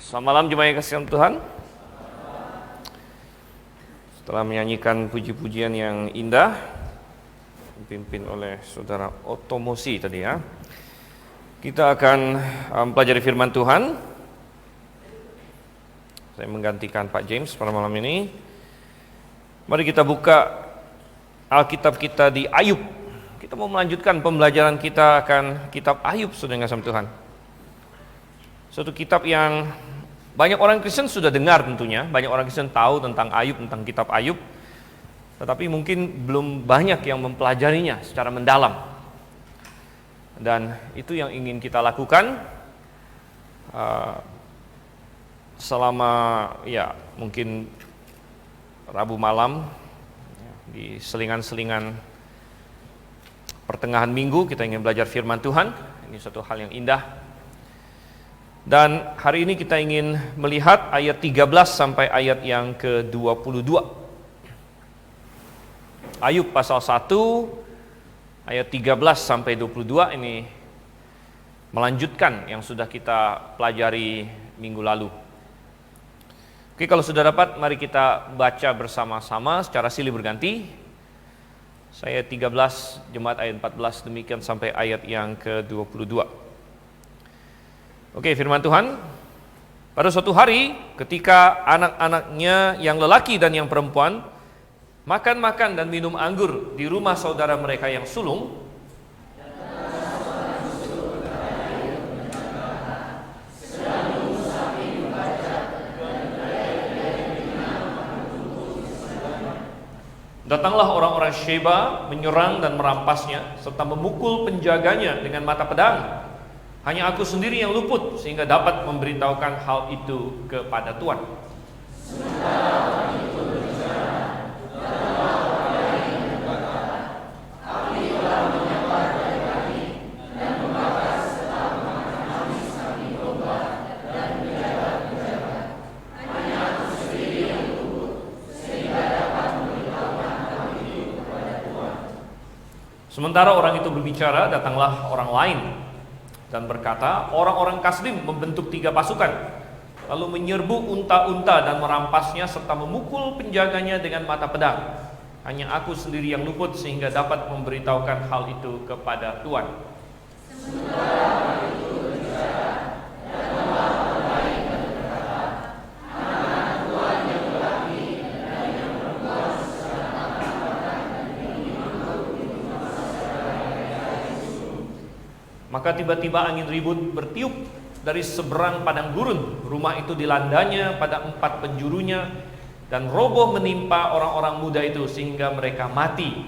Selamat malam jemaat yang kasih Tuhan. Setelah menyanyikan puji-pujian yang indah dipimpin oleh saudara Otomosi tadi ya, kita akan mempelajari firman Tuhan. Saya menggantikan Pak James pada malam ini. Mari kita buka Alkitab kita di Ayub. Kita mau melanjutkan pembelajaran kita akan kitab Ayub, saudara yang kasih Tuhan. Suatu kitab yang banyak orang Kristen sudah dengar tentunya, banyak orang Kristen tahu tentang Ayub, tentang kitab Ayub, tetapi mungkin belum banyak yang mempelajarinya secara mendalam. Dan itu yang ingin kita lakukan selama ya mungkin Rabu malam di selingan-selingan pertengahan minggu kita ingin belajar firman Tuhan. Ini suatu hal yang indah. Dan hari ini kita ingin melihat ayat 13 sampai ayat yang ke-22. Ayub pasal 1 ayat 13 sampai 22 ini melanjutkan yang sudah kita pelajari minggu lalu. Oke, kalau sudah dapat mari kita baca bersama-sama secara silih berganti. Saya 13, jemaat ayat 14 demikian sampai ayat yang ke-22. Oke, firman Tuhan. Pada suatu hari ketika anak-anaknya yang lelaki dan yang perempuan makan-makan dan minum anggur di rumah saudara mereka yang sulung, datanglah orang-orang Sheba menyerang dan merampasnya serta memukul penjaganya dengan mata pedang. Hanya aku sendiri yang luput sehingga dapat memberitahukan hal itu kepada Tuhan. Sementara orang itu berbicara, datanglah orang lain dan berkata, orang-orang Kasdim membentuk 3 pasukan, lalu menyerbu unta-unta dan merampasnya serta memukul penjaganya dengan mata pedang. Hanya aku sendiri yang luput sehingga dapat memberitahukan hal itu kepada Tuhan. Maka tiba-tiba angin ribut bertiup dari seberang padang gurun. Rumah itu dilandanya pada 4 penjurunya dan roboh menimpa orang-orang muda itu sehingga mereka mati.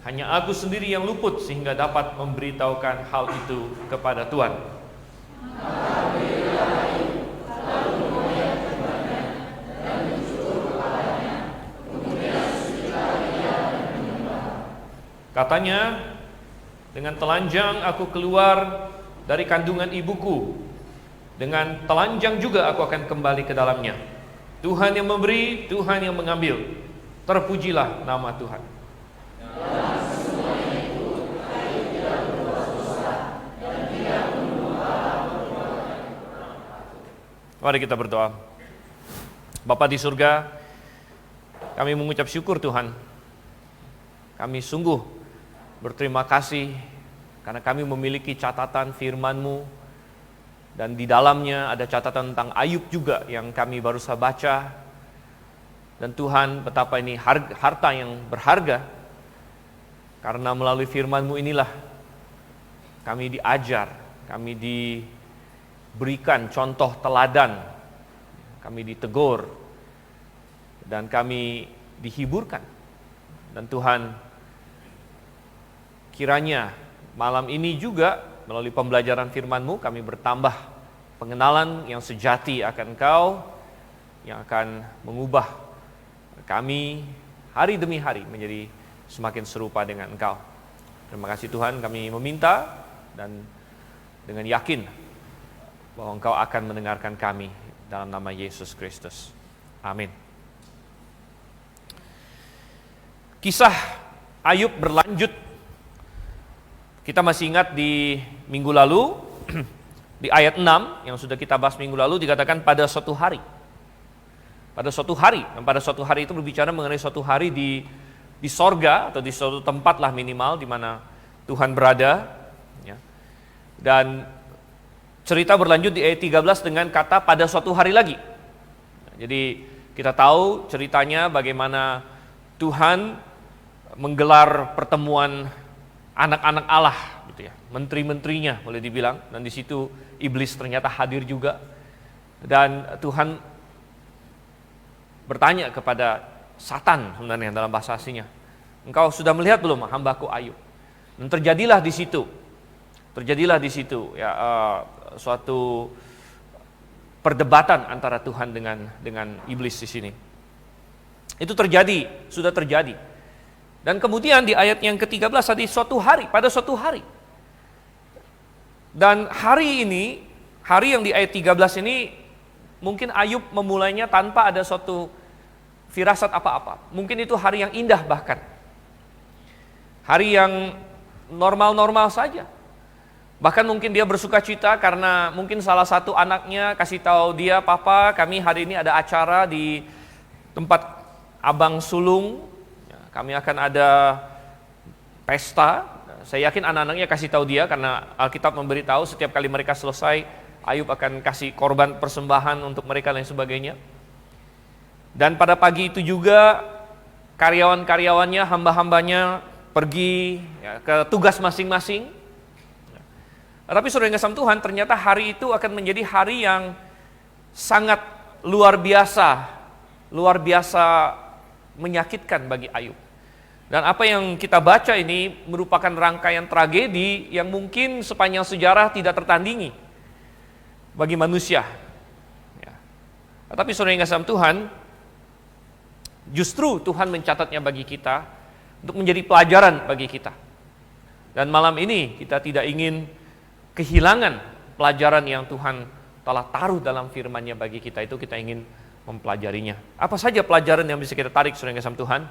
Hanya aku sendiri yang luput sehingga dapat memberitahukan hal itu kepada Tuhan. Katanya, dengan telanjang aku keluar dari kandungan ibuku, dengan telanjang juga aku akan kembali ke dalamnya. Tuhan yang memberi, Tuhan yang mengambil. Terpujilah nama Tuhan. Mari kita berdoa. Bapa di surga, kami mengucap syukur Tuhan. Kami sungguh berterima kasih karena kami memiliki catatan firman-Mu dan di dalamnya ada catatan tentang Ayub juga yang kami baru saja baca. Dan Tuhan, betapa ini harta yang berharga karena melalui firman-Mu inilah kami diajar, kami diberikan contoh teladan, kami ditegur dan kami dihiburkan. Dan Tuhan, kiranya malam ini juga melalui pembelajaran firman-Mu kami bertambah pengenalan yang sejati akan Engkau, yang akan mengubah kami hari demi hari menjadi semakin serupa dengan Engkau. Terima kasih Tuhan, kami meminta dan dengan yakin bahwa Engkau akan mendengarkan kami dalam nama Yesus Kristus. Amin. Kisah Ayub berlanjut. Kita masih ingat di minggu lalu Di ayat 6 yang sudah kita bahas minggu lalu dikatakan pada suatu hari. Pada suatu hari, dan pada suatu hari itu berbicara mengenai suatu hari di sorga atau di suatu tempat lah minimal di mana Tuhan berada. Ya. Dan cerita berlanjut di ayat 13 dengan kata pada suatu hari lagi. Jadi kita tahu ceritanya bagaimana Tuhan menggelar pertemuan anak-anak Allah, gitu ya, menteri-menterinya boleh dibilang, dan di situ iblis ternyata hadir juga, dan Tuhan bertanya kepada Satan sebenarnya dalam bahasa aslinya, engkau sudah melihat belum hambaku Ayub? Dan terjadilah di situ ya suatu perdebatan antara Tuhan dengan iblis di sini. Itu terjadi, sudah terjadi. Dan kemudian di ayat yang ke-13 tadi pada suatu hari. Dan hari ini, hari yang di ayat 13 ini mungkin Ayub memulainya tanpa ada suatu firasat apa-apa. Mungkin itu hari yang indah bahkan. Hari yang normal-normal saja. Bahkan mungkin dia bersuka cita karena mungkin salah satu anaknya kasih tahu dia, "Papa, kami hari ini ada acara di tempat Abang sulung. Kami akan ada pesta." Saya yakin anak-anaknya kasih tahu dia karena Alkitab memberitahu setiap kali mereka selesai, Ayub akan kasih korban persembahan untuk mereka dan sebagainya. Dan pada pagi itu juga karyawan-karyawannya, hamba-hambanya pergi ya, ke tugas masing-masing. Tapi saudara yang kasih Tuhan, ternyata hari itu akan menjadi hari yang sangat luar biasa menyakitkan bagi Ayub. Dan apa yang kita baca ini merupakan rangkaian tragedi yang mungkin sepanjang sejarah tidak tertandingi bagi manusia. Ya. Tapi saudara yang kasih Tuhan, justru Tuhan mencatatnya bagi kita untuk menjadi pelajaran bagi kita. Dan malam ini kita tidak ingin kehilangan pelajaran yang Tuhan telah taruh dalam firman-Nya bagi kita, itu kita ingin mempelajarinya. Apa saja pelajaran yang bisa kita tarik saudara yang kasih Tuhan?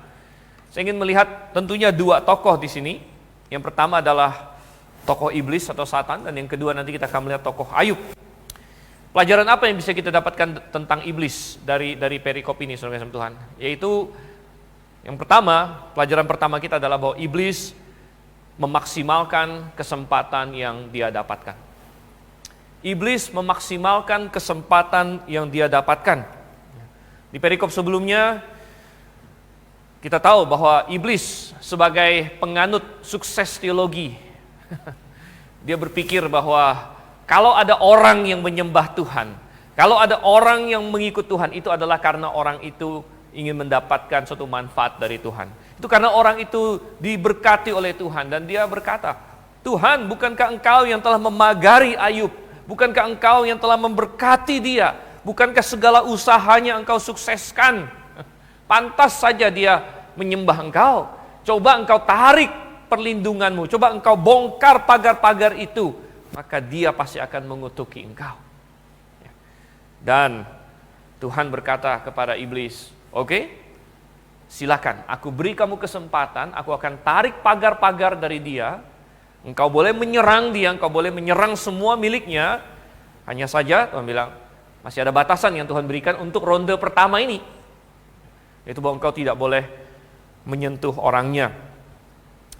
Saya ingin melihat tentunya dua tokoh di sini. Yang pertama adalah tokoh iblis atau Satan, dan yang kedua nanti kita akan melihat tokoh Ayub. Pelajaran apa yang bisa kita dapatkan tentang iblis dari perikop ini saudara yang kasih Tuhan? Yaitu yang pertama, pelajaran pertama kita adalah bahwa iblis memaksimalkan kesempatan yang dia dapatkan. Iblis memaksimalkan kesempatan yang dia dapatkan. Di perikop sebelumnya kita tahu bahwa iblis sebagai penganut sukses teologi, dia berpikir bahwa kalau ada orang yang menyembah Tuhan, kalau ada orang yang mengikut Tuhan, itu adalah karena orang itu ingin mendapatkan suatu manfaat dari Tuhan. Itu karena orang itu diberkati oleh Tuhan, dan dia berkata, "Tuhan, bukankah engkau yang telah memagari Ayub? Bukankah engkau yang telah memberkati dia? Bukankah segala usahanya engkau sukseskan? Pantas saja dia menyembah engkau. Coba engkau tarik perlindunganmu, coba engkau bongkar pagar-pagar itu, maka dia pasti akan mengutuki engkau." Dan Tuhan berkata kepada iblis, "Oke, silakan, aku beri kamu kesempatan, aku akan tarik pagar-pagar dari dia. Engkau boleh menyerang dia, engkau boleh menyerang semua miliknya. Hanya saja," Tuhan bilang, "masih ada batasan yang Tuhan berikan untuk ronde pertama ini. Yaitu bahwa engkau tidak boleh menyentuh orangnya."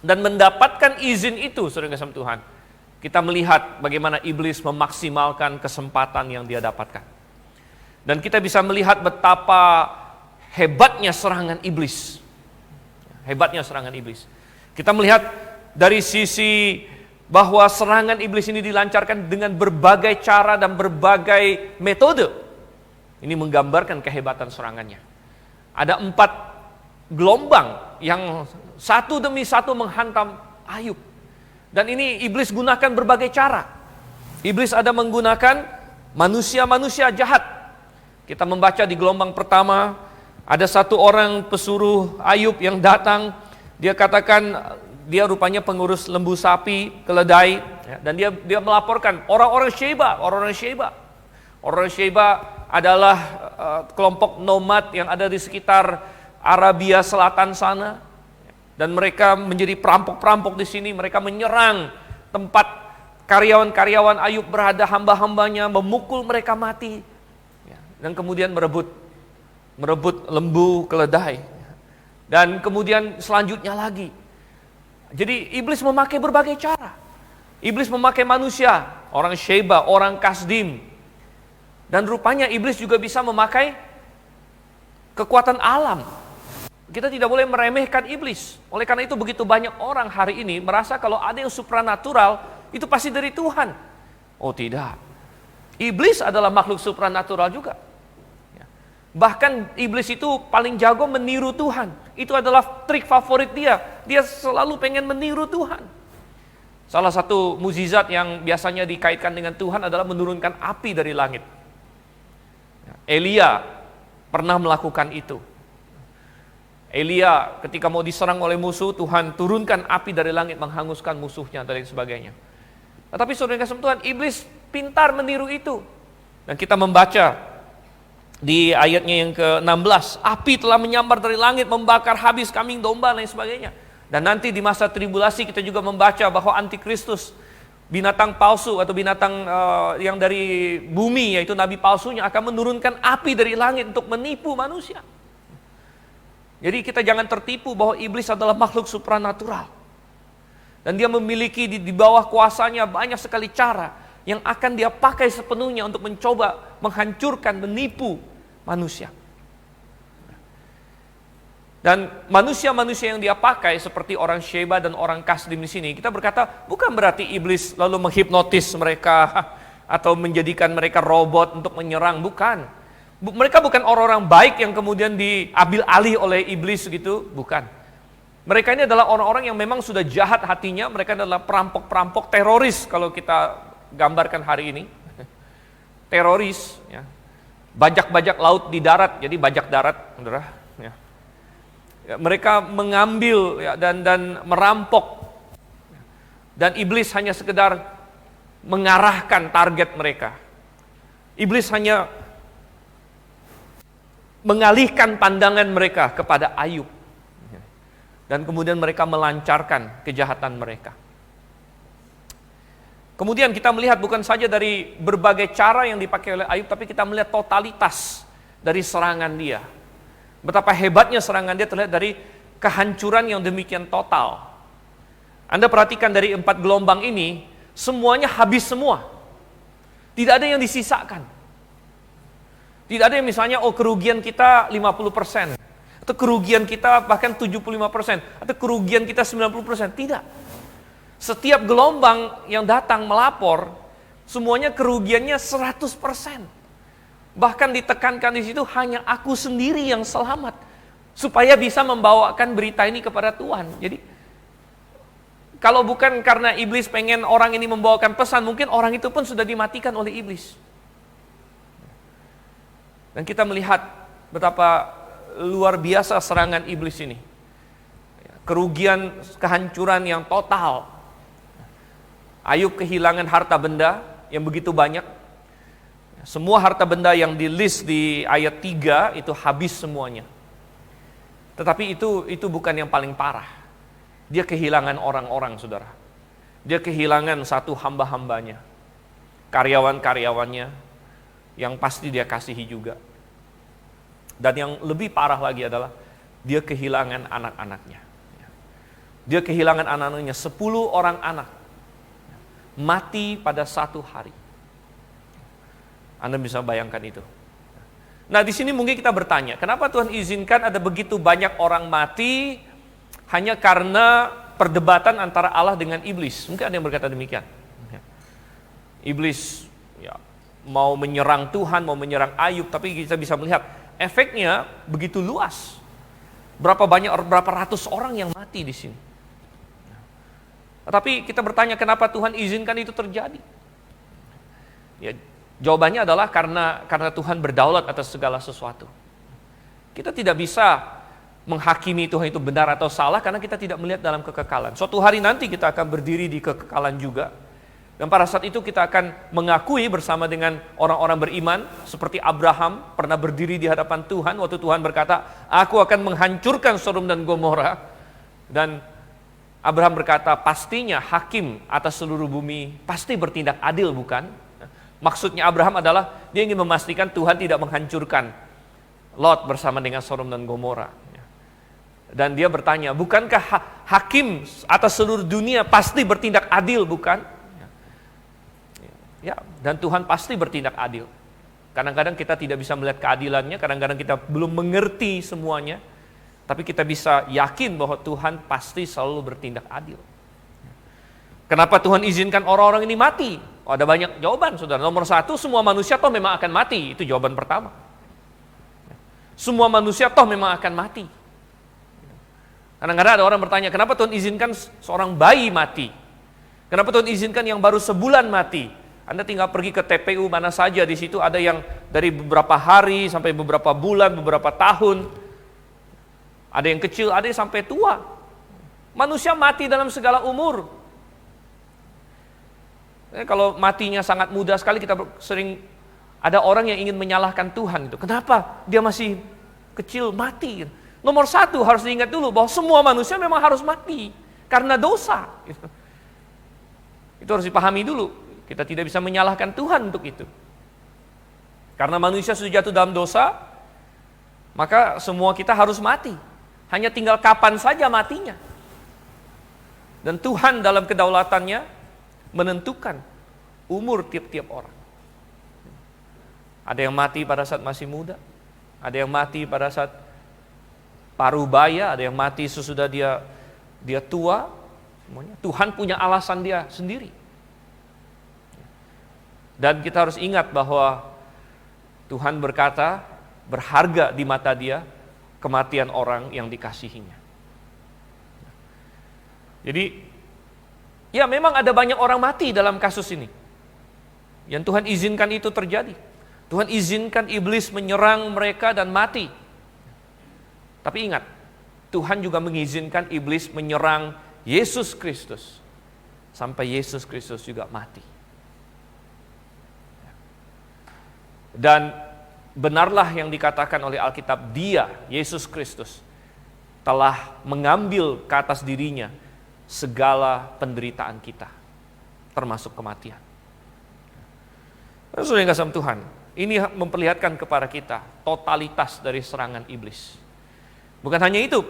Dan mendapatkan izin itu, saudara kasih Tuhan, kita melihat bagaimana iblis memaksimalkan kesempatan yang dia dapatkan. Dan kita bisa melihat betapa hebatnya serangan iblis. Hebatnya serangan iblis. Kita melihat dari sisi bahwa serangan iblis ini dilancarkan dengan berbagai cara dan berbagai metode. Ini menggambarkan kehebatan serangannya. Ada 4 gelombang yang satu demi satu menghantam Ayub. Dan ini iblis gunakan berbagai cara. Iblis ada menggunakan manusia-manusia jahat. Kita membaca di gelombang pertama, ada satu orang pesuruh Ayub yang datang. Dia katakan dia rupanya pengurus lembu sapi, keledai, ya, dan dia melaporkan orang-orang Sheba. Orang Sheba adalah kelompok nomad yang ada di sekitar Arabia Selatan sana, dan mereka menjadi perampok-perampok di sini. Mereka menyerang tempat karyawan-karyawan Ayub berada, hamba-hambanya memukul mereka mati, dan kemudian merebut lembu keledai, dan kemudian selanjutnya lagi. Jadi iblis memakai berbagai cara. Iblis memakai manusia, orang Sheba, orang Kasdim, dan rupanya iblis juga bisa memakai kekuatan alam. Kita tidak boleh meremehkan iblis. Oleh karena itu begitu banyak orang hari ini merasa kalau ada yang supranatural itu pasti dari Tuhan. Oh tidak, iblis adalah makhluk supranatural juga. Bahkan iblis itu paling jago meniru Tuhan. Itu adalah trik favorit dia. Dia selalu pengen meniru Tuhan. Salah satu mukjizat yang biasanya dikaitkan dengan Tuhan adalah menurunkan api dari langit. Elia pernah melakukan itu. Elia ketika mau diserang oleh musuh, Tuhan turunkan api dari langit menghanguskan musuhnya dan sebagainya. Tetapi saudara kasih Tuhan, iblis pintar meniru itu. Dan kita membaca di ayatnya yang ke-16, api telah menyambar dari langit membakar habis kambing domba dan sebagainya. Dan nanti di masa tribulasi kita juga membaca bahwa antikristus, binatang palsu atau binatang yang dari bumi, yaitu nabi palsunya, akan menurunkan api dari langit untuk menipu manusia. Jadi kita jangan tertipu bahwa iblis adalah makhluk supranatural. Dan dia memiliki di bawah kuasanya banyak sekali cara yang akan dia pakai sepenuhnya untuk mencoba menghancurkan, menipu manusia. Dan manusia-manusia yang dia pakai seperti orang Sheba dan orang Kasdim di sini, kita berkata bukan berarti iblis lalu menghipnotis mereka atau menjadikan mereka robot untuk menyerang, bukan. Mereka bukan orang-orang baik yang kemudian diambil alih oleh iblis gitu, bukan. Mereka ini adalah orang-orang yang memang sudah jahat hatinya, mereka adalah perampok-perampok, teroris kalau kita gambarkan hari ini. Teroris, ya. Bajak-bajak laut di darat, jadi bajak darat, saudara. Ya. Ya, mereka mengambil ya, dan merampok. Dan iblis hanya sekedar mengarahkan target mereka. Iblis hanya mengalihkan pandangan mereka kepada Ayub. Dan kemudian mereka melancarkan kejahatan mereka. Kemudian kita melihat bukan saja dari berbagai cara yang dipakai oleh Ayub, tapi kita melihat totalitas dari serangan dia. Betapa hebatnya serangan dia terlihat dari kehancuran yang demikian total. Anda perhatikan dari 4 gelombang ini, semuanya habis semua. Tidak ada yang disisakan. Tidak ada yang misalnya, kerugian kita 50%, atau kerugian kita bahkan 75%, atau kerugian kita 90%. Tidak. Setiap gelombang yang datang melapor, semuanya kerugiannya 100%. Bahkan ditekankan di situ hanya aku sendiri yang selamat, supaya bisa membawakan berita ini kepada Tuhan. Jadi, kalau bukan karena iblis pengen orang ini membawakan pesan, mungkin orang itu pun sudah dimatikan oleh iblis. Dan kita melihat betapa luar biasa serangan iblis ini. Kerugian, kehancuran yang total. Ayub kehilangan harta benda yang begitu banyak. Semua harta benda yang di list di ayat 3 itu habis semuanya. Tetapi itu bukan yang paling parah. Dia kehilangan orang-orang, saudara. Dia kehilangan satu hamba-hambanya. Karyawan-karyawannya yang pasti dia kasihi juga. Dan yang lebih parah lagi adalah dia kehilangan anak-anaknya. Dia kehilangan anak-anaknya, 10 orang anak mati pada satu hari. Anda bisa bayangkan itu. Nah, di sini mungkin kita bertanya, kenapa Tuhan izinkan ada begitu banyak orang mati hanya karena perdebatan antara Allah dengan iblis? Mungkin ada yang berkata demikian. Iblis mau menyerang Tuhan, mau menyerang Ayub, tapi kita bisa melihat efeknya begitu luas. Berapa ratus orang yang mati di sini. Tapi kita bertanya kenapa Tuhan izinkan itu terjadi? Ya, jawabannya adalah karena Tuhan berdaulat atas segala sesuatu. Kita tidak bisa menghakimi Tuhan itu benar atau salah karena kita tidak melihat dalam kekekalan. Suatu hari nanti kita akan berdiri di kekekalan juga. Dan pada saat itu kita akan mengakui bersama dengan orang-orang beriman seperti Abraham pernah berdiri di hadapan Tuhan waktu Tuhan berkata, aku akan menghancurkan Sodom dan Gomora. Dan Abraham berkata, pastinya hakim atas seluruh bumi pasti bertindak adil, bukan? Maksudnya Abraham adalah dia ingin memastikan Tuhan tidak menghancurkan Lot bersama dengan Sodom dan Gomora. Dan dia bertanya, bukankah hakim atas seluruh dunia pasti bertindak adil, bukan? Ya, dan Tuhan pasti bertindak adil. Kadang-kadang kita tidak bisa melihat keadilannya, kadang-kadang kita belum mengerti semuanya, tapi kita bisa yakin bahwa Tuhan pasti selalu bertindak adil. Kenapa Tuhan izinkan orang-orang ini mati? Oh, ada banyak jawaban, saudara. Nomor satu, semua manusia toh memang akan mati. Itu jawaban pertama. Semua manusia toh memang akan mati. Kadang-kadang ada orang bertanya, kenapa Tuhan izinkan seorang bayi mati? Kenapa Tuhan izinkan yang baru sebulan mati? Anda tinggal pergi ke TPU mana saja, di situ ada yang dari beberapa hari sampai beberapa bulan, beberapa tahun. Ada yang kecil, ada yang sampai tua. Manusia mati dalam segala umur. Kalau matinya sangat muda sekali, kita sering ada orang yang ingin menyalahkan Tuhan. Kenapa dia masih kecil mati? Nomor satu harus diingat dulu bahwa semua manusia memang harus mati karena dosa. Itu harus dipahami dulu. Kita tidak bisa menyalahkan Tuhan untuk itu. Karena manusia sudah jatuh dalam dosa, maka semua kita harus mati. Hanya tinggal kapan saja matinya. Dan Tuhan dalam kedaulatannya menentukan umur tiap-tiap orang. Ada yang mati pada saat masih muda, ada yang mati pada saat paruh baya, ada yang mati sesudah dia tua. Semuanya Tuhan punya alasan dia sendiri. Dan kita harus ingat bahwa Tuhan berkata, berharga di mata dia kematian orang yang dikasihinya. Jadi, ya memang ada banyak orang mati dalam kasus ini. Yang Tuhan izinkan itu terjadi. Tuhan izinkan iblis menyerang mereka dan mati. Tapi ingat, Tuhan juga mengizinkan iblis menyerang Yesus Kristus. Sampai Yesus Kristus juga mati. Dan benarlah yang dikatakan oleh Alkitab, Dia, Yesus Kristus, telah mengambil ke atas dirinya segala penderitaan kita, termasuk kematian. Saudara yang kasih Tuhan, ini memperlihatkan kepada kita totalitas dari serangan iblis. Bukan hanya itu,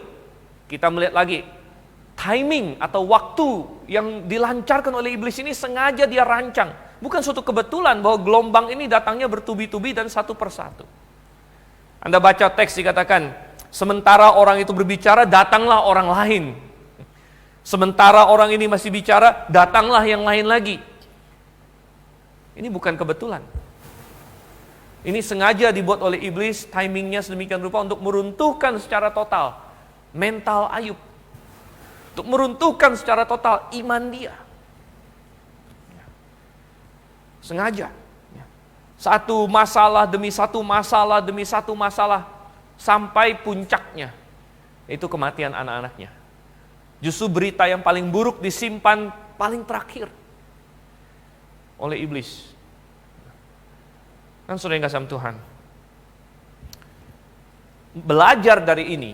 kita melihat lagi timing atau waktu yang dilancarkan oleh iblis ini sengaja dia rancang. Bukan suatu kebetulan bahwa gelombang ini datangnya bertubi-tubi dan satu persatu. Anda baca teks dikatakan, sementara orang itu berbicara, datanglah orang lain. Sementara orang ini masih bicara, datanglah yang lain lagi. Ini bukan kebetulan. Ini sengaja dibuat oleh iblis, timingnya sedemikian rupa untuk meruntuhkan secara total mental Ayub. Untuk meruntuhkan secara total iman dia. Sengaja. Satu masalah demi satu masalah demi satu masalah sampai puncaknya. Itu kematian anak-anaknya. Justru berita yang paling buruk disimpan paling terakhir oleh iblis. Kan saudara yang kasih Tuhan, belajar dari ini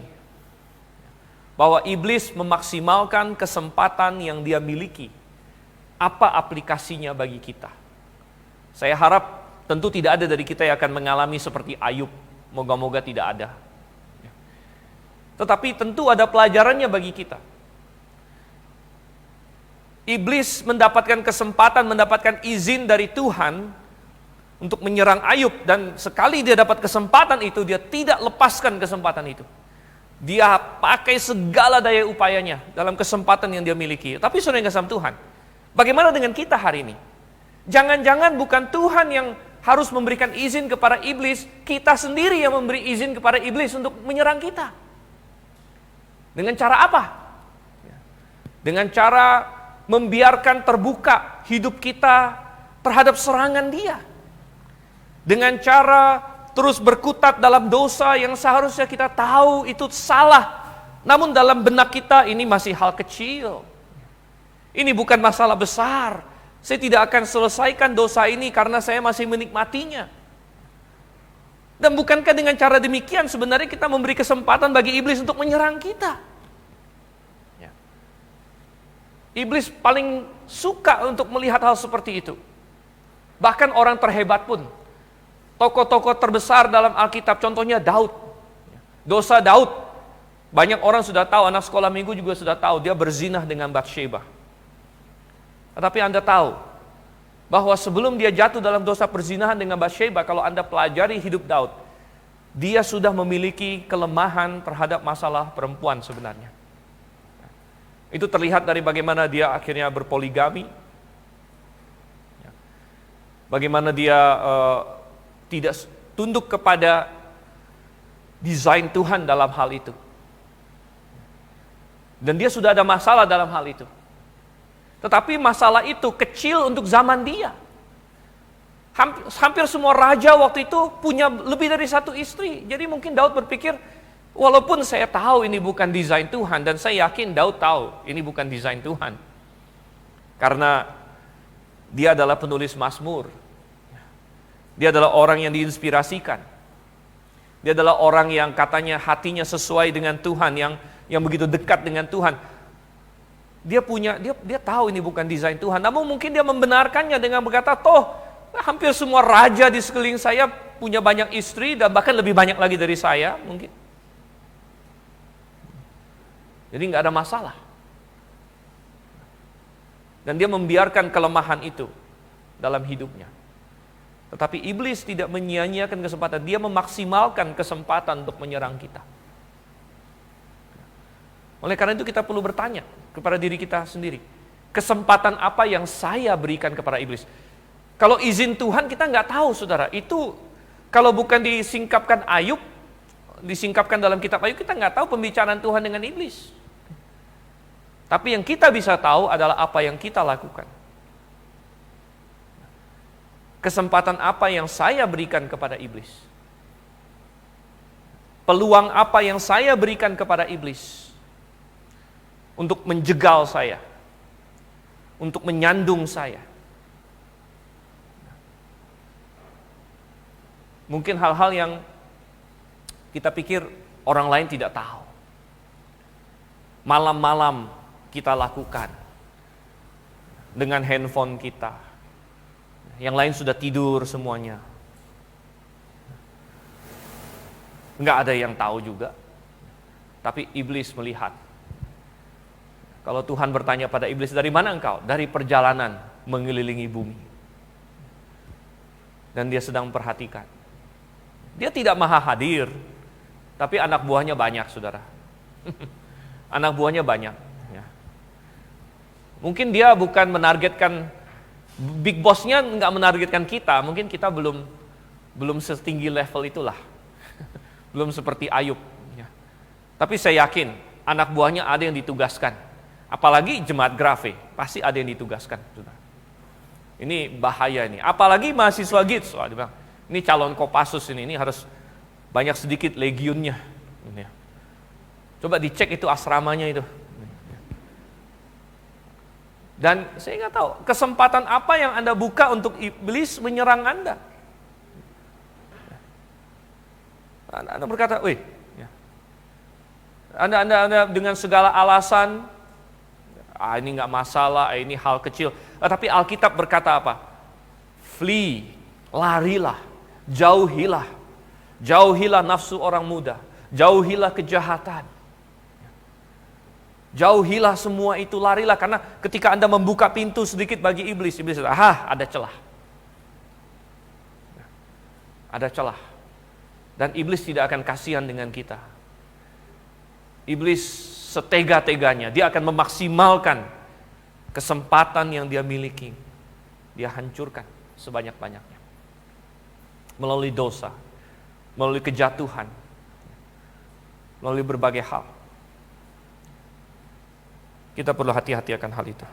bahwa iblis memaksimalkan kesempatan yang dia miliki. Apa aplikasinya bagi kita? Saya harap tentu tidak ada dari kita yang akan mengalami seperti Ayub. Moga-moga tidak ada. Tetapi tentu ada pelajarannya bagi kita. Iblis mendapatkan kesempatan, mendapatkan izin dari Tuhan untuk menyerang Ayub, dan sekali dia dapat kesempatan itu, dia tidak lepaskan kesempatan itu. Dia pakai segala daya upayanya dalam kesempatan yang dia miliki. Tapi saudara yang kasih Tuhan, bagaimana dengan kita hari ini? Jangan-jangan bukan Tuhan yang harus memberikan izin kepada iblis, kita sendiri yang memberi izin kepada iblis untuk menyerang kita. Dengan cara apa? Dengan cara membiarkan terbuka hidup kita terhadap serangan dia. Dengan cara terus berkutat dalam dosa yang seharusnya kita tahu itu salah. Namun dalam benak kita ini masih hal kecil. Ini bukan masalah besar. Saya tidak akan selesaikan dosa ini karena saya masih menikmatinya. Dan bukankah dengan cara demikian sebenarnya kita memberi kesempatan bagi iblis untuk menyerang kita? Iblis paling suka untuk melihat hal seperti itu. Bahkan orang terhebat pun, tokoh-tokoh terbesar dalam Alkitab, contohnya Daud. Dosa Daud, banyak orang sudah tahu, anak sekolah minggu juga sudah tahu, dia berzinah dengan Batsheba. Tetapi Anda tahu, bahwa sebelum dia jatuh dalam dosa perzinahan dengan Batsheba, kalau Anda pelajari hidup Daud, dia sudah memiliki kelemahan terhadap masalah perempuan sebenarnya. Itu terlihat dari bagaimana dia akhirnya berpoligami, bagaimana dia tidak tunduk kepada desain Tuhan dalam hal itu. Dan dia sudah ada masalah dalam hal itu. Tetapi masalah itu kecil untuk zaman dia. Hampir semua raja waktu itu punya lebih dari satu istri. Jadi mungkin Daud berpikir, walaupun saya tahu ini bukan desain Tuhan, dan saya yakin Daud tahu ini bukan desain Tuhan. Karena dia adalah penulis Mazmur. Dia adalah orang yang diinspirasikan. Dia adalah orang yang katanya hatinya sesuai dengan Tuhan, yang begitu dekat dengan Tuhan. Dia tahu ini bukan desain Tuhan. Namun mungkin dia membenarkannya dengan berkata, toh hampir semua raja di sekeliling saya punya banyak istri dan bahkan lebih banyak lagi dari saya mungkin. Jadi nggak ada masalah. Dan dia membiarkan kelemahan itu dalam hidupnya. Tetapi iblis tidak menyia-nyiakan kesempatan, dia memaksimalkan kesempatan untuk menyerang kita. Oleh karena itu kita perlu bertanya kepada diri kita sendiri, kesempatan apa yang saya berikan kepada iblis? Kalau izin Tuhan kita nggak tahu, saudara. Itu kalau bukan disingkapkan Ayub, disingkapkan dalam kitab Ayub, kita nggak tahu pembicaraan Tuhan dengan iblis. Tapi yang kita bisa tahu adalah apa yang kita lakukan. Kesempatan apa yang saya berikan kepada iblis? Peluang apa yang saya berikan kepada iblis untuk menjegal saya, untuk menyandung saya? Mungkin hal-hal yang kita pikir orang lain tidak tahu. Malam-malam kita lakukan dengan handphone kita. Yang lain sudah tidur semuanya. Enggak ada yang tahu juga. Tapi iblis melihat. Kalau Tuhan bertanya pada iblis, dari mana engkau? Dari perjalanan mengelilingi bumi. Dan dia sedang memperhatikan. Dia tidak maha hadir, tapi anak buahnya banyak, saudara. Anak buahnya banyak. Ya. Mungkin dia bukan menargetkan, big boss-nya nggak menargetkan kita, mungkin kita belum setinggi level itulah. Belum seperti Ayub. Ya. Tapi saya yakin anak buahnya ada yang ditugaskan. Apalagi jemaat Grafe, pasti ada yang ditugaskan. Ini bahaya ini. Apalagi mahasiswa GITS, ini calon Kopassus ini harus banyak sedikit legionnya. Ini. Coba dicek itu asramanya itu. Dan saya nggak tahu kesempatan apa yang Anda buka untuk iblis menyerang Anda. Anda berkata, wih, ya. Anda dengan segala alasan, ini nggak masalah, ini hal kecil. Tapi Alkitab berkata apa? Flee, larilah, jauhilah nafsu orang muda, jauhilah kejahatan. Jauhilah semua itu, larilah, karena ketika Anda membuka pintu sedikit bagi iblis ada celah. Ada celah. Dan iblis tidak akan kasihan dengan kita. Iblis setega-teganya, dia akan memaksimalkan kesempatan yang dia miliki. Dia hancurkan sebanyak-banyaknya. Melalui dosa, melalui kejatuhan, melalui berbagai hal. Kita perlu hati-hati akan hal itu.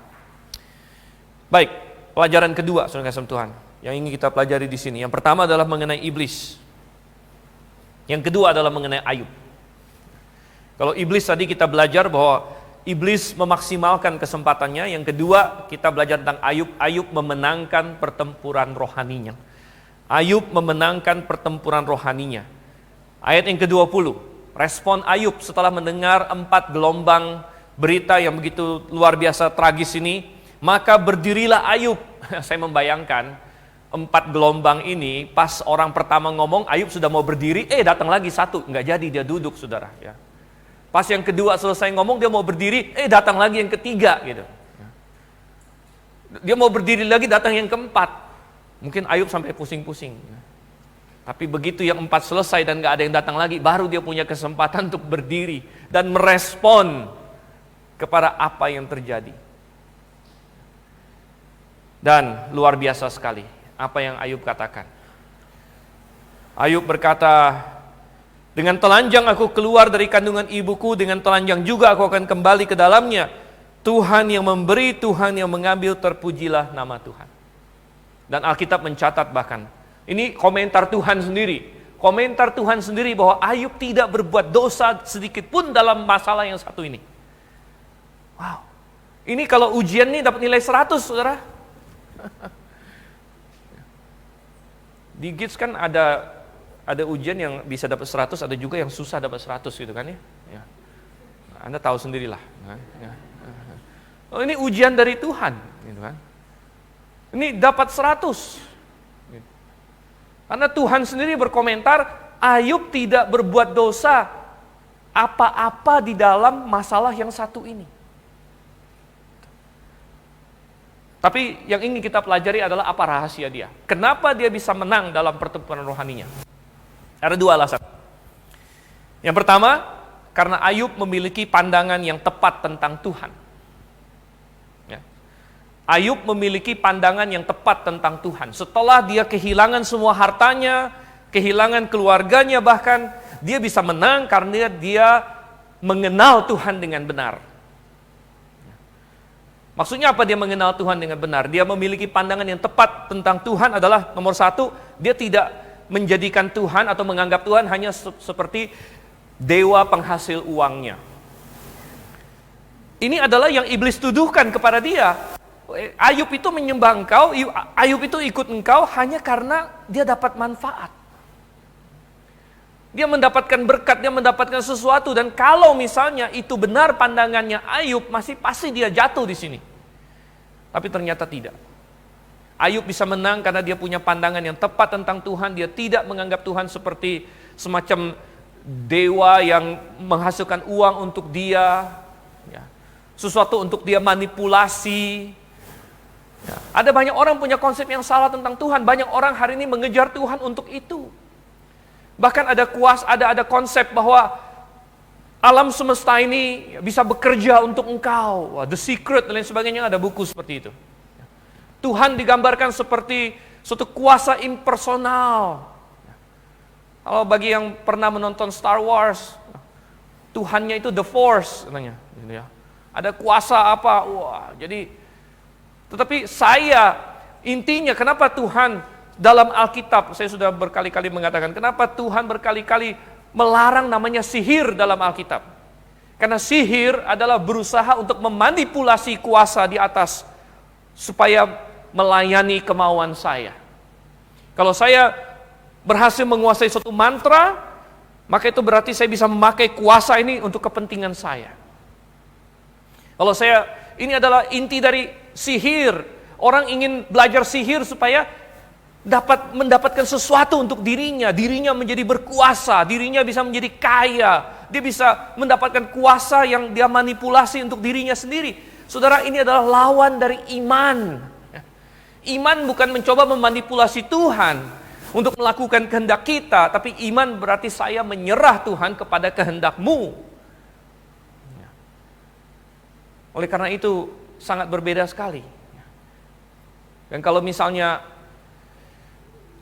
Baik, pelajaran kedua, saudara kasih Tuhan, yang ingin kita pelajari di sini. Yang pertama adalah mengenai iblis. Yang kedua adalah mengenai Ayub. Kalau iblis tadi kita belajar bahwa iblis memaksimalkan kesempatannya. Yang kedua kita belajar tentang Ayub. Ayub memenangkan pertempuran rohaninya. Ayub memenangkan pertempuran rohaninya. Ayat yang ke-20, respon Ayub setelah mendengar 4 gelombang berita yang begitu luar biasa tragis ini, maka berdirilah Ayub. Saya membayangkan 4 gelombang ini, pas orang pertama ngomong, Ayub sudah mau berdiri, datang lagi satu, nggak jadi, dia duduk, saudara. Ya. Pas yang kedua selesai ngomong, dia mau berdiri, datang lagi yang ketiga, gitu. Dia mau berdiri lagi, datang yang keempat. Mungkin Ayub sampai pusing-pusing. Tapi begitu yang 4 selesai dan nggak ada yang datang lagi, baru dia punya kesempatan untuk berdiri dan merespon kepada apa yang terjadi. Dan luar biasa sekali apa yang Ayub katakan. Ayub berkata, dengan telanjang aku keluar dari kandungan ibuku, dengan telanjang juga aku akan kembali ke dalamnya. Tuhan yang memberi, Tuhan yang mengambil, terpujilah nama Tuhan. Dan Alkitab mencatat bahkan, ini komentar Tuhan sendiri. Komentar Tuhan sendiri bahwa Ayub tidak berbuat dosa sedikit pun dalam masalah yang satu ini. Wow. Ini kalau ujian nih dapat nilai 100, saudara. Di GITS kan ada ujian yang bisa dapat 100, ada juga yang susah dapat 100 gitu kan ya. Ya. Anda tahu sendirilah. Ya. Oh, ini ujian dari Tuhan, gitu kan. Ini dapat 100. Karena Tuhan sendiri berkomentar, Ayub tidak berbuat dosa apa-apa di dalam masalah yang satu ini. Tapi yang ingin kita pelajari adalah apa rahasia dia. Kenapa dia bisa menang dalam pertempuran rohaninya? Ada 2 alasan. Yang pertama, karena Ayub memiliki pandangan yang tepat tentang Tuhan. Ya. Ayub memiliki pandangan yang tepat tentang Tuhan. Setelah dia kehilangan semua hartanya, kehilangan keluarganya bahkan, dia bisa menang karena dia mengenal Tuhan dengan benar. Maksudnya apa dia mengenal Tuhan dengan benar? Dia memiliki pandangan yang tepat tentang Tuhan adalah nomor 1, dia tidak menjadikan Tuhan atau menganggap Tuhan hanya seperti dewa penghasil uangnya. Ini adalah yang iblis tuduhkan kepada dia. Ayub itu menyembah engkau, Ayub itu ikut engkau hanya karena dia dapat manfaat. Dia mendapatkan berkat, dia mendapatkan sesuatu, dan kalau misalnya itu benar pandangannya Ayub, pasti dia jatuh di sini. Tapi ternyata tidak. Ayub bisa menang karena dia punya pandangan yang tepat tentang Tuhan. Dia tidak menganggap Tuhan seperti semacam dewa yang menghasilkan uang untuk dia, ya, sesuatu untuk dia manipulasi. Ya. Ada banyak orang punya konsep yang salah tentang Tuhan. Banyak orang hari ini mengejar Tuhan untuk itu. Bahkan ada konsep bahwa alam semesta ini bisa bekerja untuk engkau. The Secret dan lain sebagainya, ada buku seperti itu. Tuhan digambarkan seperti suatu kuasa impersonal. Kalau bagi yang pernah menonton Star Wars, Tuhannya itu The Force, katanya. Ada kuasa apa? Tetapi intinya kenapa Tuhan dalam Alkitab, saya sudah berkali-kali mengatakan, kenapa Tuhan berkali-kali melarang namanya sihir dalam Alkitab? Karena sihir adalah berusaha untuk memanipulasi kuasa di atas supaya melayani kemauan saya. Kalau saya berhasil menguasai suatu mantra, maka itu berarti saya bisa memakai kuasa ini untuk kepentingan saya. Kalau ini adalah inti dari sihir. Orang ingin belajar sihir supaya dapat mendapatkan sesuatu untuk dirinya menjadi berkuasa, dirinya bisa menjadi kaya, dia bisa mendapatkan kuasa yang dia manipulasi untuk dirinya sendiri. Saudara, ini adalah lawan dari iman. Iman bukan mencoba memanipulasi Tuhan untuk melakukan kehendak kita, tapi iman berarti saya menyerah Tuhan kepada kehendak-Mu. Oleh karena itu sangat berbeda sekali. Dan kalau misalnya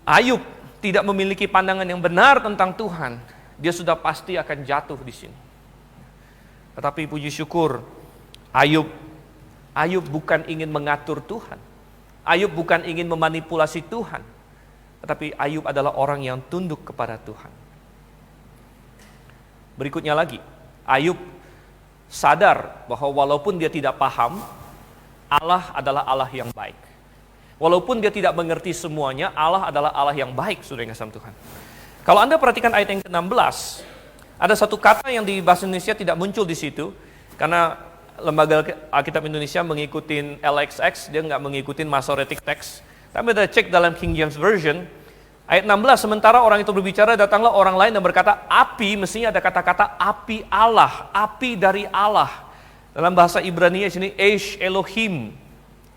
Ayub tidak memiliki pandangan yang benar tentang Tuhan, dia sudah pasti akan jatuh di sini. Tetapi puji syukur, Ayub bukan ingin mengatur Tuhan. Ayub bukan ingin memanipulasi Tuhan. Tetapi Ayub adalah orang yang tunduk kepada Tuhan. Berikutnya lagi, Ayub sadar bahwa walaupun dia tidak paham, Allah adalah Allah yang baik. Walaupun dia tidak mengerti semuanya, Allah adalah Allah yang baik, saudara yang kasih Tuhan. Kalau Anda perhatikan ayat yang ke-16, ada satu kata yang di bahasa Indonesia tidak muncul di situ, karena Lembaga Alkitab Indonesia mengikuti LXX, dia nggak mengikuti Masoretic Text. Tapi kita cek dalam King James Version, ayat 16, sementara orang itu berbicara, datanglah orang lain dan berkata, api, mestinya ada kata-kata api Allah, api dari Allah. Dalam bahasa Ibrani sini, Eish Elohim.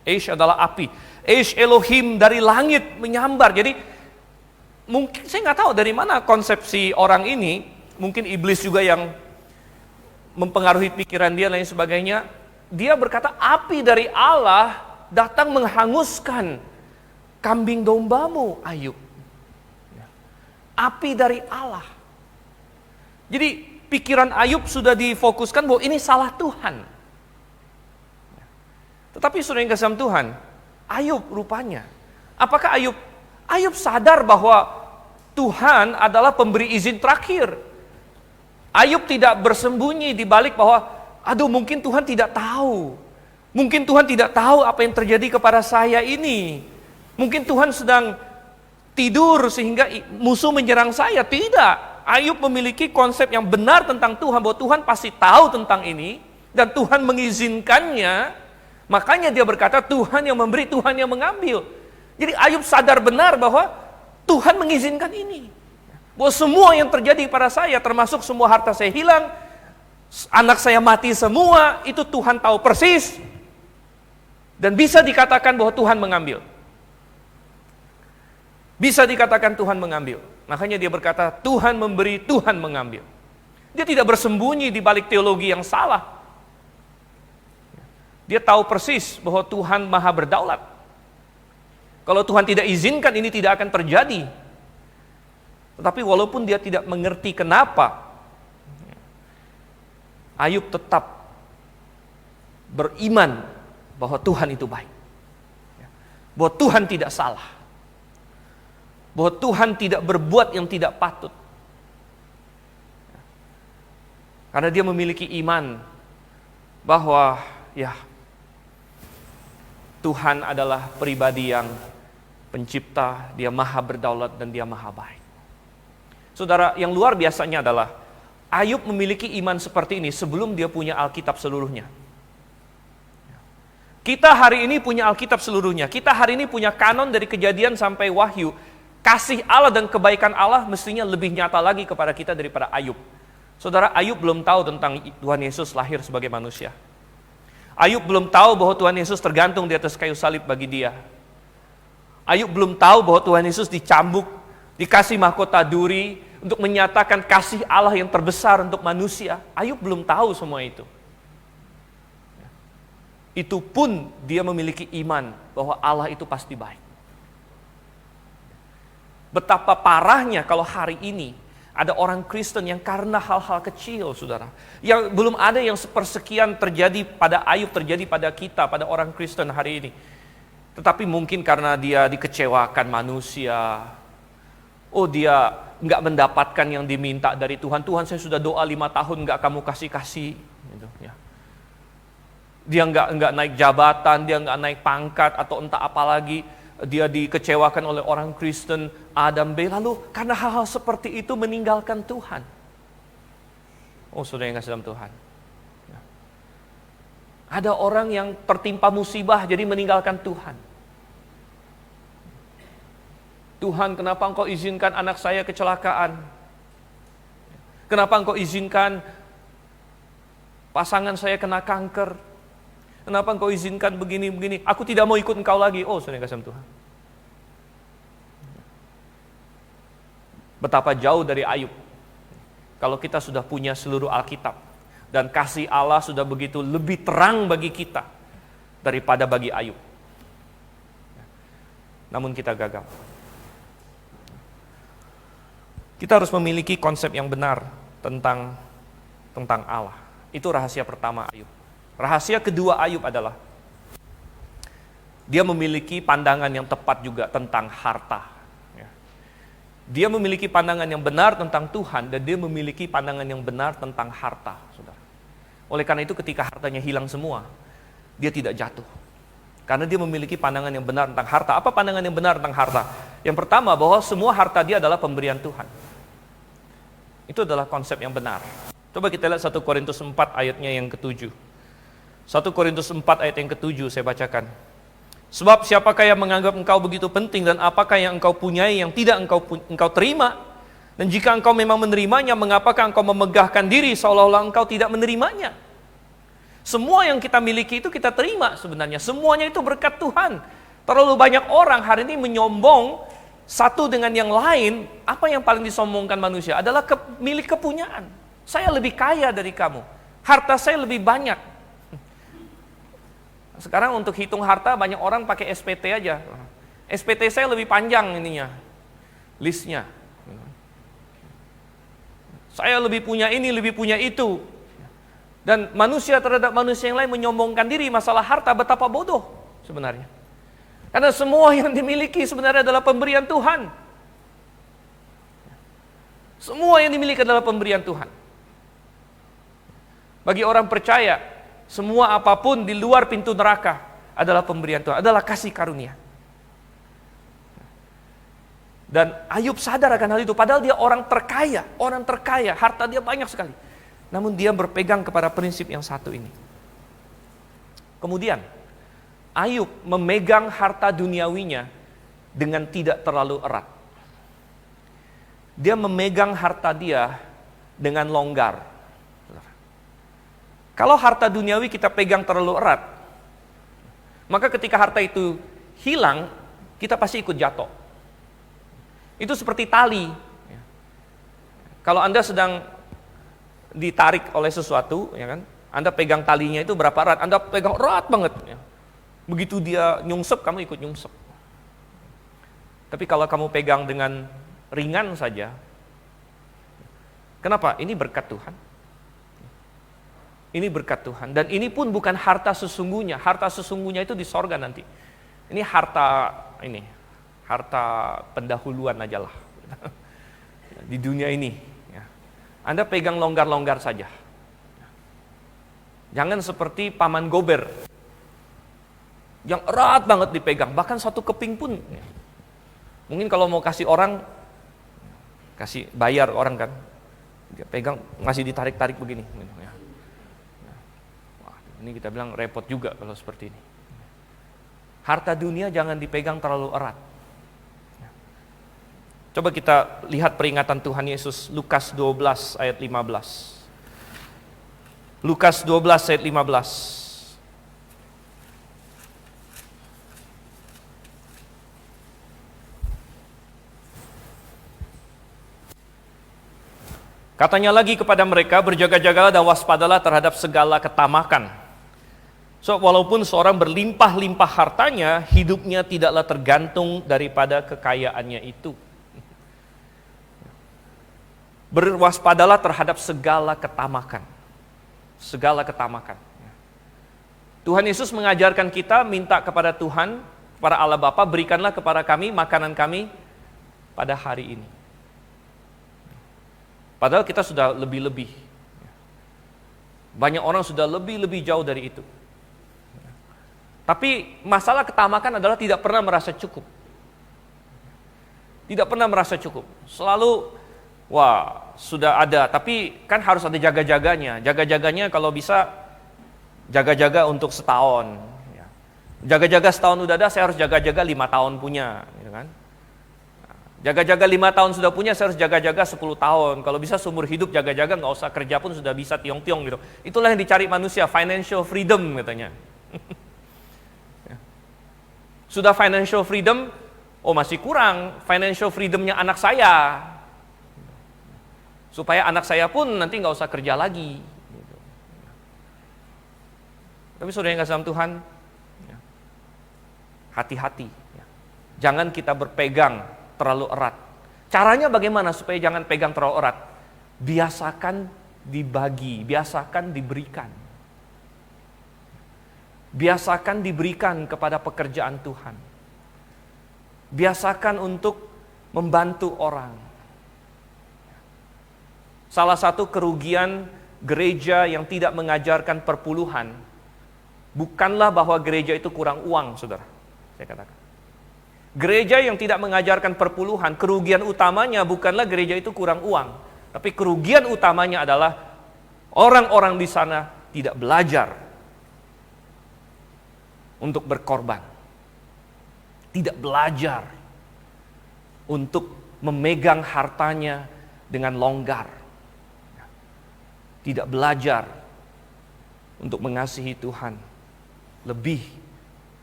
Eish adalah api. Eish Elohim dari langit menyambar. Jadi, mungkin saya nggak tahu dari mana konsepsi orang ini, mungkin iblis juga yang mempengaruhi pikiran dia dan lain sebagainya. Dia berkata api dari Allah datang menghanguskan kambing dombamu, Ayub. Api dari Allah. Jadi pikiran Ayub sudah difokuskan bahwa ini salah Tuhan. Tetapi saudara yang kasih Tuhan, Ayub rupanya, apakah Ayub sadar bahwa Tuhan adalah pemberi izin terakhir? Ayub tidak bersembunyi di balik bahwa, aduh mungkin Tuhan tidak tahu. Mungkin Tuhan tidak tahu apa yang terjadi kepada saya ini. Mungkin Tuhan sedang tidur sehingga musuh menyerang saya. Tidak. Ayub memiliki konsep yang benar tentang Tuhan, bahwa Tuhan pasti tahu tentang ini, dan Tuhan mengizinkannya. Makanya dia berkata, Tuhan yang memberi, Tuhan yang mengambil. Jadi Ayub sadar benar bahwa Tuhan mengizinkan ini. Bahwa semua yang terjadi pada saya, termasuk semua harta saya hilang, anak saya mati semua, itu Tuhan tahu persis. Dan bisa dikatakan bahwa Tuhan mengambil. Bisa dikatakan Tuhan mengambil. Makanya dia berkata, Tuhan memberi, Tuhan mengambil. Dia tidak bersembunyi di balik teologi yang salah. Dia tahu persis bahwa Tuhan maha berdaulat. Kalau Tuhan tidak izinkan, ini tidak akan terjadi. Tetapi walaupun dia tidak mengerti kenapa, Ayub tetap beriman bahwa Tuhan itu baik. Bahwa Tuhan tidak salah. Bahwa Tuhan tidak berbuat yang tidak patut. Karena dia memiliki iman bahwa Tuhan adalah pribadi yang pencipta, dia maha berdaulat dan dia maha baik. Saudara, yang luar biasanya adalah Ayub memiliki iman seperti ini sebelum dia punya Alkitab seluruhnya. Kita hari ini punya Alkitab seluruhnya. Kita hari ini punya kanon dari Kejadian sampai Wahyu. Kasih Allah dan kebaikan Allah mestinya lebih nyata lagi kepada kita daripada Ayub. Saudara, Ayub belum tahu tentang Tuhan Yesus lahir sebagai manusia. Ayub belum tahu bahwa Tuhan Yesus tergantung di atas kayu salib bagi dia. Ayub belum tahu bahwa Tuhan Yesus dicambuk, dikasih mahkota duri, untuk menyatakan kasih Allah yang terbesar untuk manusia. Ayub belum tahu semua itu. Itu pun dia memiliki iman bahwa Allah itu pasti baik. Betapa parahnya kalau hari ini ada orang Kristen yang karena hal-hal kecil, saudara, yang belum ada yang sepersekian terjadi pada Ayub, terjadi pada kita, pada orang Kristen hari ini. Tetapi mungkin karena dia dikecewakan manusia, dia nggak mendapatkan yang diminta dari Tuhan. Tuhan, saya sudah doa 5 tahun nggak kamu kasih. Gitu, ya. Dia nggak naik jabatan, dia nggak naik pangkat atau entah apa lagi. Dia dikecewakan oleh orang Kristen A dan B. Lalu karena hal-hal seperti itu meninggalkan Tuhan. Saudara yang kasih dalam Tuhan. Ya. Ada orang yang tertimpa musibah jadi meninggalkan Tuhan. Tuhan, kenapa Engkau izinkan anak saya kecelakaan? Kenapa Engkau izinkan pasangan saya kena kanker? Kenapa Engkau izinkan begini-begini? Aku tidak mau ikut Engkau lagi. Saudara yang kasih Tuhan. Betapa jauh dari Ayub. Kalau kita sudah punya seluruh Alkitab. Dan kasih Allah sudah begitu lebih terang bagi kita daripada bagi Ayub. Namun kita gagal. Kita harus memiliki konsep yang benar tentang Allah. Itu rahasia pertama Ayub. Rahasia kedua Ayub adalah dia memiliki pandangan yang tepat juga tentang harta. Dia memiliki pandangan yang benar tentang Tuhan dan dia memiliki pandangan yang benar tentang harta, saudara. Oleh karena itu ketika hartanya hilang semua, dia tidak jatuh. Karena dia memiliki pandangan yang benar tentang harta. Apa pandangan yang benar tentang harta? Yang pertama, bahwa semua harta dia adalah pemberian Tuhan. Itu adalah konsep yang benar. Coba kita lihat 1 Korintus 4 ayatnya yang ke-7. 1 Korintus 4 ayat yang ke-7 saya bacakan. Sebab siapakah yang menganggap engkau begitu penting, dan apakah yang engkau punyai yang tidak engkau terima? Dan jika engkau memang menerimanya, mengapakah engkau memegahkan diri seolah-olah engkau tidak menerimanya? Semua yang kita miliki itu kita terima sebenarnya. Semuanya itu berkat Tuhan. Terlalu banyak orang hari ini menyombong satu dengan yang lain. Apa yang paling disombongkan manusia adalah milik kepunyaan. Saya lebih kaya dari kamu. Harta saya lebih banyak. Sekarang untuk hitung harta banyak orang pakai SPT aja. SPT saya lebih panjang ininya, listnya. Saya lebih punya ini, lebih punya itu. Dan manusia terhadap manusia yang lain menyombongkan diri. Masalah harta betapa bodoh sebenarnya. Karena semua yang dimiliki sebenarnya adalah pemberian Tuhan. Semua yang dimiliki adalah pemberian Tuhan. Bagi orang percaya, semua apapun di luar pintu neraka adalah pemberian Tuhan, adalah kasih karunia. Dan Ayub sadar akan hal itu, padahal dia orang terkaya, harta dia banyak sekali. Namun dia berpegang kepada prinsip yang satu ini. Kemudian, Ayub memegang harta duniawinya dengan tidak terlalu erat. Dia memegang harta dia dengan longgar. Kalau harta duniawi kita pegang terlalu erat, maka ketika harta itu hilang, kita pasti ikut jatuh. Itu seperti tali. Kalau Anda sedang ditarik oleh sesuatu, ya kan? Anda pegang talinya itu berapa erat? Anda pegang erat banget. Ya. Begitu dia nyungsep, kamu ikut nyungsep. Tapi kalau kamu pegang dengan ringan saja, kenapa? Ini berkat Tuhan. Ini berkat Tuhan. Dan ini pun bukan harta sesungguhnya. Harta sesungguhnya itu di sorga nanti. Ini harta pendahuluan aja lah. Di dunia ini. Ya. Anda pegang longgar-longgar saja. Jangan seperti paman gober. Yang erat banget dipegang. Bahkan satu keping pun. Ya. Mungkin kalau mau kasih orang, kasih bayar orang kan. Dia pegang, ngasih ditarik-tarik begini. Ya. Ini kita bilang repot juga kalau seperti ini. Harta dunia jangan dipegang terlalu erat. Coba kita lihat peringatan Tuhan Yesus, Lukas 12 ayat 15. Lukas 12 ayat 15. Katanya lagi kepada mereka, berjaga-jagalah dan waspadalah terhadap segala ketamakan. So, walaupun seorang berlimpah-limpah hartanya, hidupnya tidaklah tergantung daripada kekayaannya itu. Berwaspadalah terhadap segala ketamakan. Segala ketamakan. Tuhan Yesus mengajarkan kita minta kepada Tuhan, kepada Allah Bapa, berikanlah kepada kami makanan kami pada hari ini. Padahal kita sudah lebih-lebih. Banyak orang sudah lebih-lebih jauh dari itu. Tapi masalah ketamakan adalah tidak pernah merasa cukup. Tidak pernah merasa cukup. Selalu, wah sudah ada, tapi kan harus ada jaga-jaganya. Jaga-jaganya kalau bisa, jaga-jaga untuk setahun. Jaga-jaga setahun udah ada, saya harus jaga-jaga 5 tahun punya. Gitu kan? Jaga-jaga 5 tahun sudah punya, saya harus jaga-jaga 10 tahun. Kalau bisa seumur hidup jaga-jaga, nggak usah kerja pun sudah bisa tiong-tiong gitu. Itulah yang dicari manusia, financial freedom katanya. Sudah financial freedom, oh masih kurang financial freedomnya anak saya. Supaya anak saya pun nanti nggak usah kerja lagi. Tapi saudara yang kasih dalam Tuhan, hati-hati. Jangan kita berpegang terlalu erat. Caranya bagaimana supaya jangan pegang terlalu erat? Biasakan dibagi, biasakan diberikan. Biasakan diberikan kepada pekerjaan Tuhan. Biasakan untuk membantu orang. Salah satu kerugian gereja yang tidak mengajarkan perpuluhan, bukanlah bahwa gereja itu kurang uang, saudara. Saya katakan. Gereja yang tidak mengajarkan perpuluhan, kerugian utamanya bukanlah gereja itu kurang uang. Tapi kerugian utamanya adalah orang-orang di sana tidak belajar untuk berkorban. Tidak belajar untuk memegang hartanya dengan longgar. Tidak belajar untuk mengasihi Tuhan lebih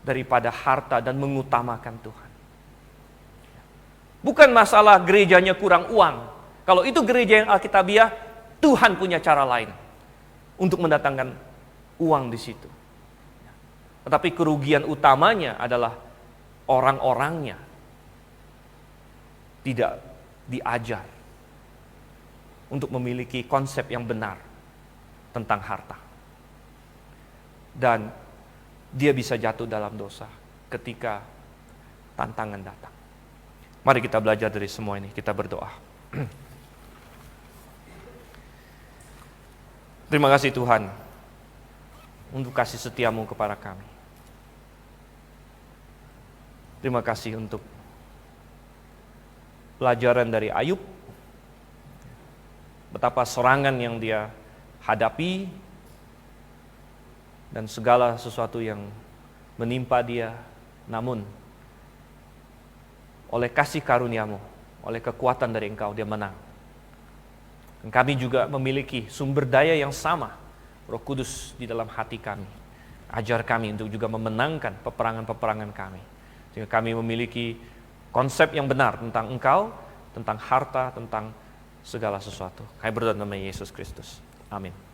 daripada harta dan mengutamakan Tuhan. Bukan masalah gerejanya kurang uang. Kalau itu gereja yang Alkitabiah, Tuhan punya cara lain untuk mendatangkan uang di situ. Tetapi kerugian utamanya adalah orang-orangnya tidak diajar untuk memiliki konsep yang benar tentang harta. Dan dia bisa jatuh dalam dosa ketika tantangan datang. Mari kita belajar dari semua ini, kita berdoa. Terima kasih Tuhan untuk kasih setiamu kepada kami. Terima kasih untuk pelajaran dari Ayub, betapa serangan yang dia hadapi dan segala sesuatu yang menimpa dia, namun oleh kasih karuniamu, oleh kekuatan dari Engkau dia menang. Dan kami juga memiliki sumber daya yang sama, Roh Kudus di dalam hati kami. Ajar kami untuk juga memenangkan peperangan-peperangan kami, sehingga kami memiliki konsep yang benar tentang Engkau, tentang harta, tentang segala sesuatu. Kami berdoa dalam nama Yesus Kristus. Amin.